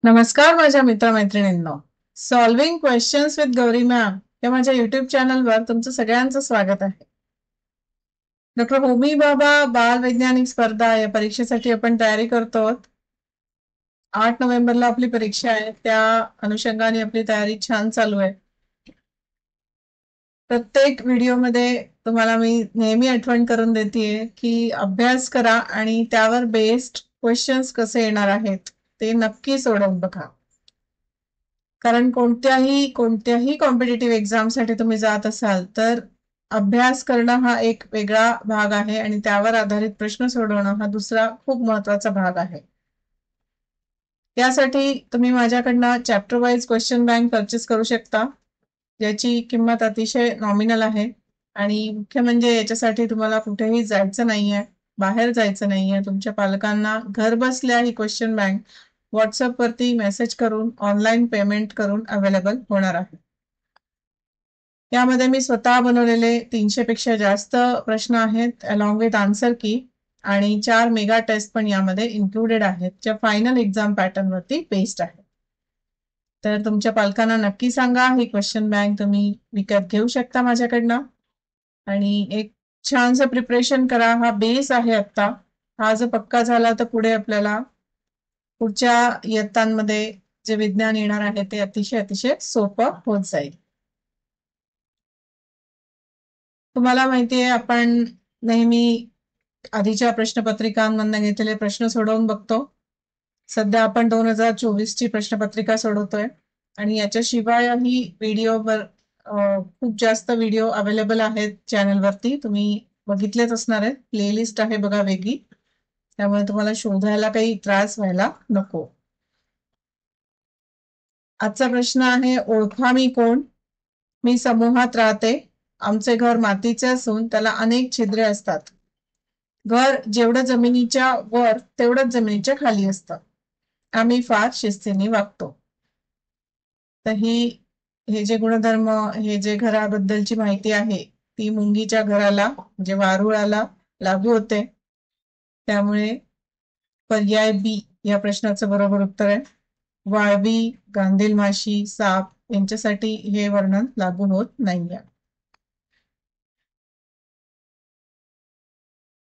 नमस्कार माझ्या मित्रमैत्रिणींनो. Solving questions with Gauri ma'am या माझ्या युट्यूब चॅनलवर तुमचं सगळ्यांचं स्वागत आहे. डॉक्टर होमी बाबा बाल वैज्ञानिक स्पर्धा या परीक्षेसाठी आपण तयारी करतो. 8 नोव्हेंबरला आपली परीक्षा आहे. त्या अनुषंगाने आपली तयारी छान चालू आहे. प्रत्येक व्हिडिओमध्ये तुम्हाला मी नेहमी आठवण करून देतेय की अभ्यास करा आणि त्यावर बेस्ड क्वेश्चन्स कसे येणार आहेत ते नक्की सोडवून बघा. कारण कोणत्याही कॉम्पिटेटिव्ह एक्झामसाठी तुम्ही जात असाल तर अभ्यास करणं हा एक वेगळा भाग आहे आणि त्यावर आधारित प्रश्न सोडवणं हा दुसरा खूप महत्वाचा भाग आहे. यासाठी तुम्ही माझ्याकडनं chapter wise question bank purchase करू शकता, याची किंमत अतिशय नॉमिनल आहे आणि मुख्य म्हणजे याच्यासाठी तुम्हाला कुठेही जायचं नाहीये, बाहेर जायचं नाहीये. तुमच्या पालकांना घर बसल्या ही क्वेश्चन बँक व्हॉट्सअपवरती मेसेज करून ऑनलाईन पेमेंट करून अवेलेबल होणार आहे. यामध्ये मी स्वतः बनवलेले 300 पेक्षा जास्त प्रश्न आहेत अलॉंग विथ आन्सर की आणि 4 मेगा टेस्ट पण यामध्ये इन्क्लुडेड आहेत, ज्या फायनल एक्झाम पॅटर्न वरती बेस्ड आहेत. तर तुमच्या पालकांना नक्की सांगा, ही क्वेश्चन बँक तुम्ही विकत घेऊ शकता माझ्याकडनं आणि एक छानसं प्रिपरेशन करा. हा बेस आहे आता. हा जर पक्का झाला तर पुढे आपल्याला पुढच्या इयत्तांमध्ये जे विज्ञान येणार आहे ते अतिशय अतिशय सोपं होत जाईल. तुम्हाला माहितीये आपण नेहमी आधीच्या प्रश्नपत्रिकांमधनं घेतलेले प्रश्न सोडवून बघतो. सध्या आपण 2024ची प्रश्नपत्रिका सोडवतोय आणि याच्याशिवायही व्हिडिओवर खूप जास्त व्हिडिओ अवेलेबल आहेत चॅनलवरती. तुम्ही बघितलेच असणार आहेत. प्लेलिस्ट आहे बघा वेगळी, त्यामुळे तुम्हाला शोधायला काही त्रास व्हायला नको. आजचा प्रश्न आहे, ओळखा मी कोण. मी समूहात राहते. आमचे घर मातीचे असून त्याला अनेक छिद्रे असतात. घर जेवढं जमिनीच्या वर तेवढंच जमिनीच्या खाली असतं. आम्ही फार शिस्तीने वागतो. तर हे जे गुणधर्म, हे जे घराबद्दलची माहिती आहे ती मुंगीच्या घराला म्हणजे वारुळाला लागू होते. त्यामुळे पर्याय बी या प्रश्नाचं बरोबर उत्तर आहे. वाळवी, गांधील माशी, साप यांच्यासाठी हे वर्णन लागू होत नाहीये.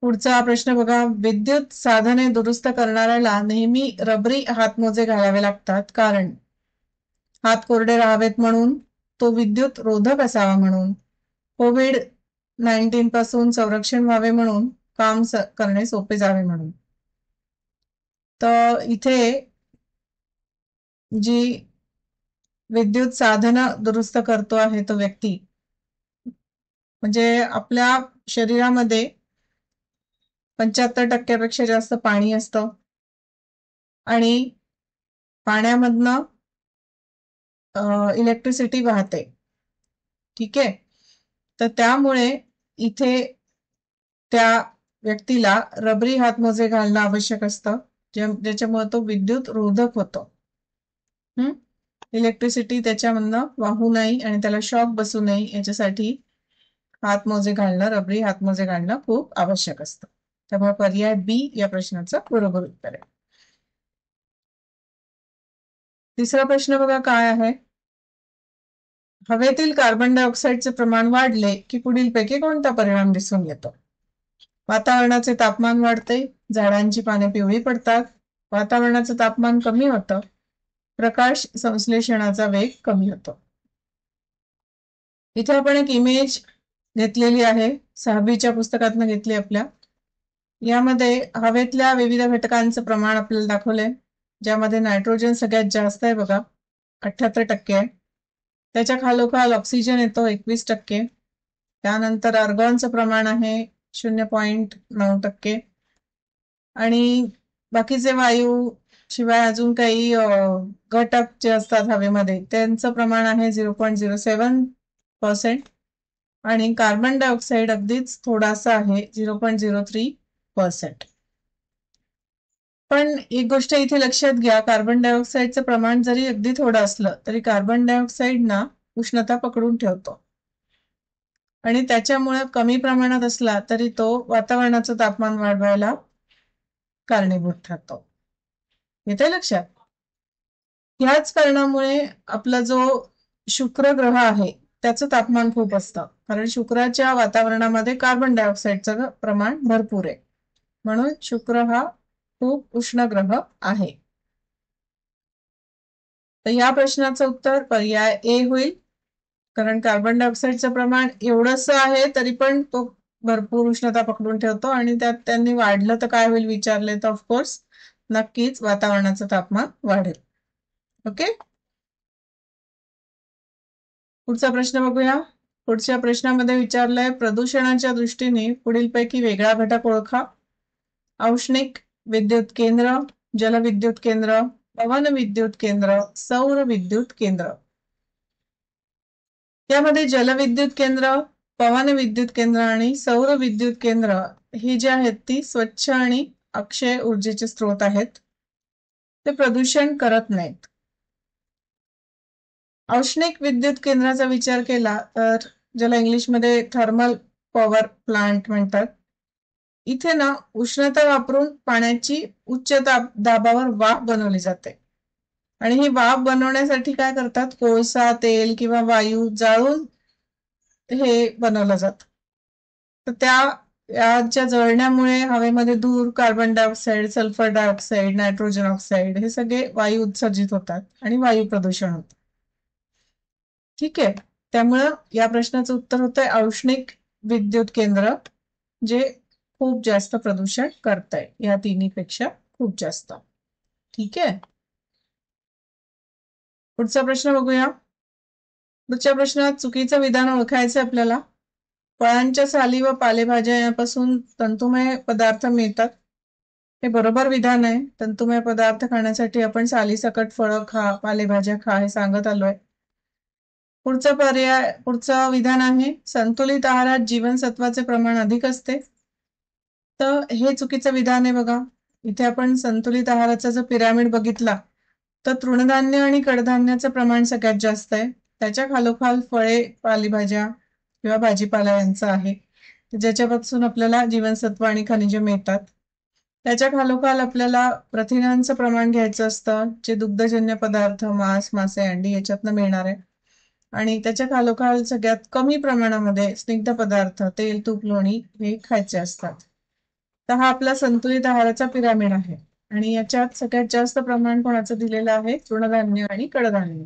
पुढचा प्रश्न बघा, विद्युत साधने दुरुस्त करणाऱ्याला नेहमी रबरी हातमोजे घालावे लागतात, कारण हात कोरडे राहावेत म्हणून, तो विद्युत रोधक असावा म्हणून, कोविड-19 पासून संरक्षण व्हावे म्हणून, काम करणे सोपे जावे म्हणून. तर इथे जी विद्युत साधनं दुरुस्त करतो आहे तो व्यक्ती, म्हणजे आपल्या शरीरामध्ये 75% जास्त पाणी असतं आणि पाण्यामधनं इलेक्ट्रिसिटी वाहते. ठीक आहे. तर त्यामुळे इथे त्या व्यक्तीला रबरी हातमोजे घालणं आवश्यक असतं, ज्याच्यामुळे तो विद्युत रोधक होतो. इलेक्ट्रिसिटी त्याच्यामधनं वाहू नये आणि त्याला शॉक बसू नये याच्यासाठी हातमोजे घालणं, रबरी हातमोजे घालणं खूप आवश्यक असतं. त्यामुळे पर्याय बी या प्रश्नाचं बरोबर उत्तर आहे. तिसरा प्रश्न बघा काय आहे, हवेतील कार्बन डायऑक्साईडचे प्रमाण वाढले की पुढीलपैकी कोणता परिणाम दिसून येतो. वातावरणाचे तापमान वाढते, झाडांची पाने पिवळी पडतात, वातावरणाचं तापमान कमी होतं, प्रकाश संश्लेषणाचा वेग कमी होतो. इथे आपण एक इमेज घेतलेली आहे, 6वीच्या पुस्तकातनं घेतली आपल्या. यामध्ये हवेतल्या विविध घटकांचं प्रमाण आपल्याला दाखवलंय, ज्यामध्ये नायट्रोजन सगळ्यात जास्त आहे बघा, 78% आहे. त्याच्या खालोखाल ऑक्सिजन येतो 21%. त्यानंतर आर्गॉनचं प्रमाण आहे 0.9% आणि बाकीचे वायू शिवाय अजून काही घटक जे असतात हवेमध्ये त्यांचं प्रमाण आहे 0.07% आणि कार्बन डायऑक्साईड अगदीच थोडासा आहे 0.03%. पण एक गोष्ट इथे लक्षात घ्या, कार्बन डायऑक्साईडचं प्रमाण जरी अगदी थोडं असलं तरी कार्बन डायऑक्साईड ना उष्णता पकडून ठेवतो आणि त्याच्यामुळे कमी प्रमाणात असला तरी तो वातावरणाचं तापमान वाढवायला कारणीभूत ठरतो. येते लक्षात. ह्याच कारणामुळे आपला जो शुक्र ग्रह आहे त्याचं तापमान खूप असतं, कारण शुक्राच्या वातावरणामध्ये कार्बन डायऑक्साईडचं प्रमाण भरपूर आहे. म्हणून शुक्र हा खूप उष्ण ग्रह आहे. तर या प्रश्नाचं उत्तर पर्याय ए होईल, कारण कार्बन डायऑक्साईडचं प्रमाण एवढंच आहे तरी पण तो भरपूर उष्णता पकडून ठेवतो, आणि त्यात त्यांनी वाढलं तर काय होईल विचारले तर ऑफकोर्स नक्कीच वातावरणाचं तापमान वाढेल. ओके, पुढचा प्रश्न बघूया. पुढच्या प्रश्नामध्ये विचारलंय, प्रदूषणाच्या दृष्टीने पुढीलपैकी वेगळा घटक ओळखा. औष्णिक विद्युत केंद्र, जलविद्युत केंद्र, पवन विद्युत केंद्र, सौर विद्युत केंद्र. त्यामध्ये जलविद्युत केंद्र, पवन विद्युत केंद्र आणि सौर विद्युत केंद्र ही जी आहेत ती स्वच्छ आणि अक्षय ऊर्जेचे स्रोत आहेत. ते प्रदूषण करत नाहीत. औष्णिक विद्युत केंद्राचा विचार केला तर ज्याला इंग्लिशमध्ये थर्मल पॉवर प्लांट म्हणतात, इथे ना उष्णता वापरून पाण्याची उच्च दाबावर वाफ बनवली जाते, आणि ही वाफ बनवण्यासाठी काय करतात, कोळसा, तेल किंवा वायू जाळून हे बनवलं जातं. तर याच्या जळण्यामुळे हवेमध्ये धूर, carbon dioxide, sulphur dioxide, nitrogen oxide हे सगळे वायू उत्सर्जित होतात आणि वायू प्रदूषण होतं. ठीक आहे, त्यामुळं या प्रश्नाचं उत्तर होतंय औष्णिक विद्युत केंद्र, जे खूप जास्त प्रदूषण करतंय या तिन्हीपेक्षा खूप जास्त. ठीक आहे, पुढचा प्रश्न बघूया. पुढच्या प्रश्नात चुकीचं विधान ओळखायचं आपल्याला. फळांच्या साली व पालेभाज्या यापासून तंतुमय पदार्थ मिळतात, हे बरोबर विधान आहे. तंतुमय पदार्थ खाण्यासाठी आपण सालीसकट फळं खा, पालेभाज्या खा हे सांगत आलोय. पुढचं विधान आहे, संतुलित आहारात जीवनसत्वाचे प्रमाण अधिक असते. तर हे चुकीचं विधान आहे बघा. इथे आपण संतुलित आहाराचा जर पिरॅमिड बघितला तर तृणधान्य आणि कडधान्याचं प्रमाण सगळ्यात जास्त आहे. त्याच्या खालोखाल फळे, पालेभाज्या किंवा भाजीपाला यांचं आहे, ज्याच्यापासून आपल्याला जीवनसत्व आणि खनिजे मिळतात. त्याच्या खालोखाल आपल्याला प्रथिनांचं प्रमाण घ्यायचं असतं, जे दुग्धजन्य पदार्थ, मांस, मासे, अंडी याच्यातनं मिळणार आहे. आणि त्याच्या खालोखाल सगळ्यात कमी प्रमाणामध्ये स्निग्ध पदार्थ, तेल, तूप, लोणी हे खायचे असतात. तर हा आपला संतुलित आहाराचा पिरॅमिड आहे, आणि याच्यात सगळ्यात जास्त प्रमाण कोणाचं दिलेलं आहे, तृणधान्य आणि कडधान्य.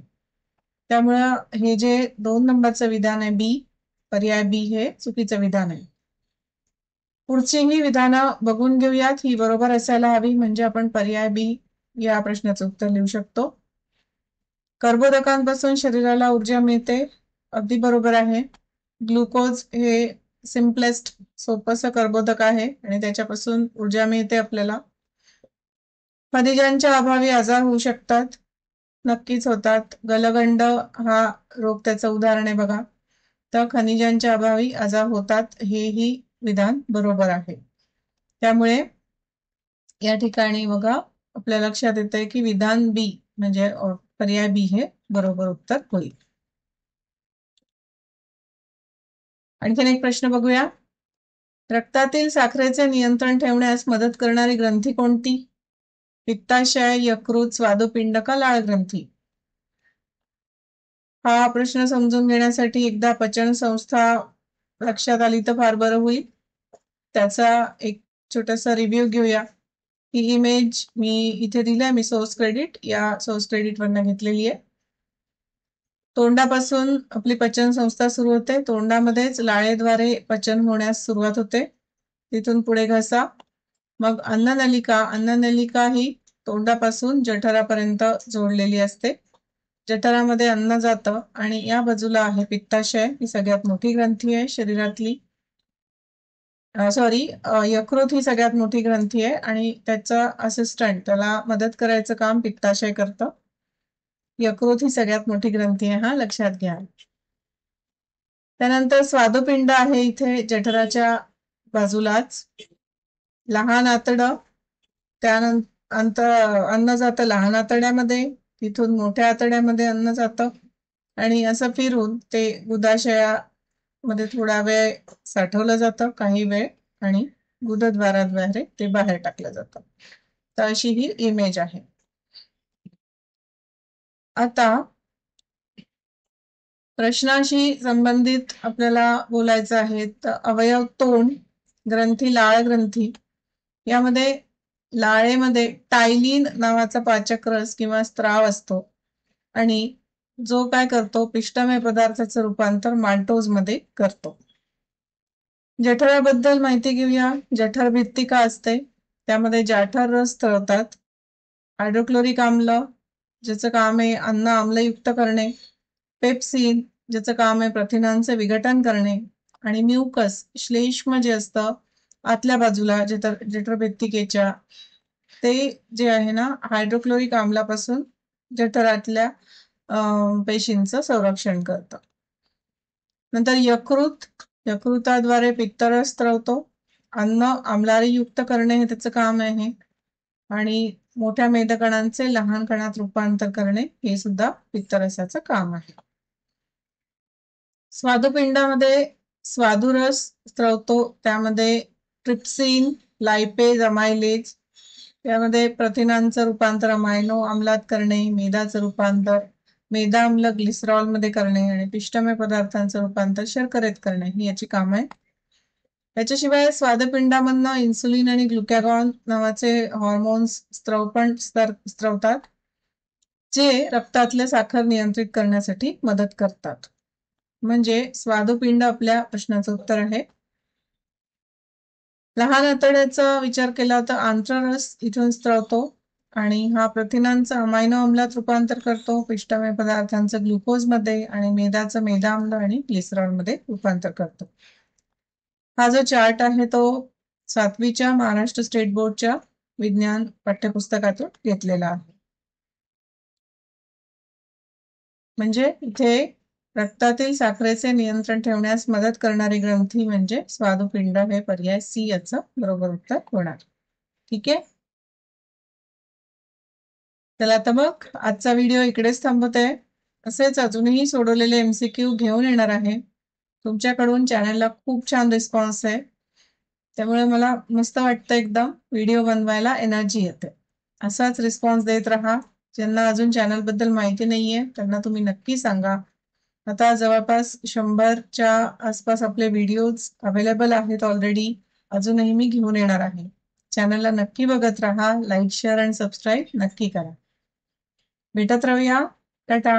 त्यामुळं हे जे 2 नंबरचं विधान आहे बी, पर्याय बी हे चुकीचं विधान आहे. पुढची ही विधानं बघून घेऊयात, ही बरोबर असायला हवी, म्हणजे आपण पर्याय बी या प्रश्नाचं उत्तर लिहू शकतो. कर्बोदकांपासून शरीराला ऊर्जा मिळते, अगदी बरोबर आहे. ग्लुकोज हे सिम्पलेस्ट सोपंसं कर्बोदक आहे आणि त्याच्यापासून ऊर्जा मिळते आपल्याला. खनिजांच्या अभावी आजार होऊ शकतात, नक्कीच होतात. गलगंड हा रोग त्याचं उदाहरण आहे बघा. तर खनिजांच्या अभावी आजार होतात, हेही विधान बरोबर आहे. त्यामुळे या ठिकाणी बघा आपल्या लक्षात येतंय की विधान बी म्हणजे पर्याय बी हे बरोबर उत्तर होईल. आणखीन एक प्रश्न बघूया. रक्तातील साखरेचे नियंत्रण ठेवण्यास मदत करणारी ग्रंथी कोणती? पित्ताशय, यकृत, स्वादुपिंड का लाळ ग्रंथी? हा प्रश्न समजून घेण्यासाठी एकदा पचन संस्था लक्षात आली तर फार बरं होईल. त्याचा एक छोटासा रिव्ह्यू घेऊया. ही इमेज मी इथे दिली, मी सोर्स क्रेडिट या सोर्स क्रेडिट वरनं घेतलेली आहे. तोंडापासून आपली पचन संस्था सुरू होते, तोंडामध्येच लाळेद्वारे पचन होण्यास सुरुवात होते, तिथून पुढे घसा, मग अन्ननलिका ही तोंडापासून जठरापर्यंत जोडलेली असते. जठरामध्ये अन्न जातं आणि या बाजूला आहे पित्ताशय, ही सगळ्यात मोठी ग्रंथी आहे शरीरातली. यकृत ही सगळ्यात मोठी ग्रंथी आहे आणि त्याचा असिस्टंट, त्याला मदत करायचं काम पित्ताशय करतं. यकृत ही सगळ्यात मोठी ग्रंथी आहे, हा लक्षात घ्या. त्यानंतर स्वादुपिंड आहे इथे जठराच्या बाजूलाच. लहान आतडं, त्यानंतर अन्न जातं लहान आतड्यामध्ये, तिथून मोठ्या आतड्यामध्ये अन्न जातं आणि असं फिरून ते गुदाशयामध्ये थोडा वेळ साठवलं जातं, काही वेळ, आणि गुदद्वाराद्वारे ते बाहेर टाकलं जातं. तर अशी ही इमेज आहे. आता प्रश्नाशी संबंधित आपल्याला बोलायचं आहे. तर अवयव तोंड, ग्रंथी लाळ ग्रंथी, यामध्ये लाळेमध्ये टायलिन नावाचा पाचक रस किंवा स्त्राव असतो आणि जो काय करतो, पिष्टमय पदार्थाचं रूपांतर माल्टोज मध्ये करतो. जठराबद्दल माहिती घेऊया. जठर भित्तिका असते, त्यामध्ये जाठर रस तळतात. हायड्रोक्लोरिक आम्ल, ज्याचं काम आहे अन्न आम्लयुक्त करणे. पेप्सिन, ज्याचं काम आहे प्रथिनांचे विघटन करणे. आणि म्युकस, श्लेष्म जे असतं आतल्या बाजूला जठरभित्तिकेच्या, ते जे आहे ना, हायड्रोक्लोरिक आम्लापासून जठरातल्या पेशींचं संरक्षण करतं. नंतर यकृत, यकृताद्वारे पित्तरस स्त्रवतो. अन्न आम्लायुक्त करणे हे त्याचं काम आहे. आणि मोठ्या मेदकणांचे लहान कणात रूपांतर करणे हे सुद्धा पित्तरसाचं काम आहे. स्वादुपिंडामध्ये स्वादुरस स्त्रवतो, त्यामध्ये ट्रिप्सिन, लायपेज, अमायलेज, यामध्ये प्रथिनांचं रूपांतर अमायनो आम्लात करणे, मेदाचं रूपांतर मेदा आम्ल ग्लिसरॉल मध्ये करणे आणि पिष्टमय पदार्थांचं रूपांतर शर्करेत करणे ही याची काम आहे. याच्याशिवाय स्वादपिंडामधनं इन्सुलिन आणि ग्लुकॅगॉन नावाचे हॉर्मोन्स स्त्रवतात, जे रक्तातले साखर नियंत्रित करण्यासाठी मदत करतात. म्हणजे स्वादुपिंड आपल्या प्रश्नाचं उत्तर आहे. लहान आतड्याचा विचार केला तर आंत्ररस इथून स्त्रवतो आणि हा प्रथिनांचं अमायनो आम्लात रूपांतर करतो, पिष्टमय पदार्थांचं ग्लुकोज मध्ये आणि मेदाचं मेदा आम्ल आणि ग्लिसरॉल मध्ये रूपांतर करतो. हा जो चार्ट आहे तो 7वीच्या महाराष्ट्र स्टेट बोर्डच्या विज्ञान पाठ्यपुस्तकातून घेतलेला आहे. म्हणजे इथे रक्तातील साखरेचे नियंत्रण ठेवण्यास मदत करणारी ग्रंथी म्हणजे स्वादुपिंड, हे पर्याय सी याचं बरोबर उत्तर होणार. ठीक आहे. चला आता मग आजचा व्हिडिओ इकडेच थांबवते. असेच अजूनही सोडवलेले MCQ घेऊन येणार आहे. तुमच्याकडून चॅनलला खूप छान रिस्पॉन्स आहे, त्यामुळे मला मस्त वाटतं, एकदम व्हिडिओ बनवायला एनर्जी येते. असाच रिस्पॉन्स देत राहा. ज्यांना अजून चॅनल बद्दल माहिती नाहीये त्यांना तुम्ही नक्की सांगा. आता जवळपास 100च्या आसपास आपले व्हिडिओज अवेलेबल आहेत ऑलरेडी. अजूनही मी घेऊन येणार आहे. चॅनलला नक्की बघत राहा. लाईक, शेअर आणि सबस्क्राईब नक्की करा. भेटत राहूया. टाटा.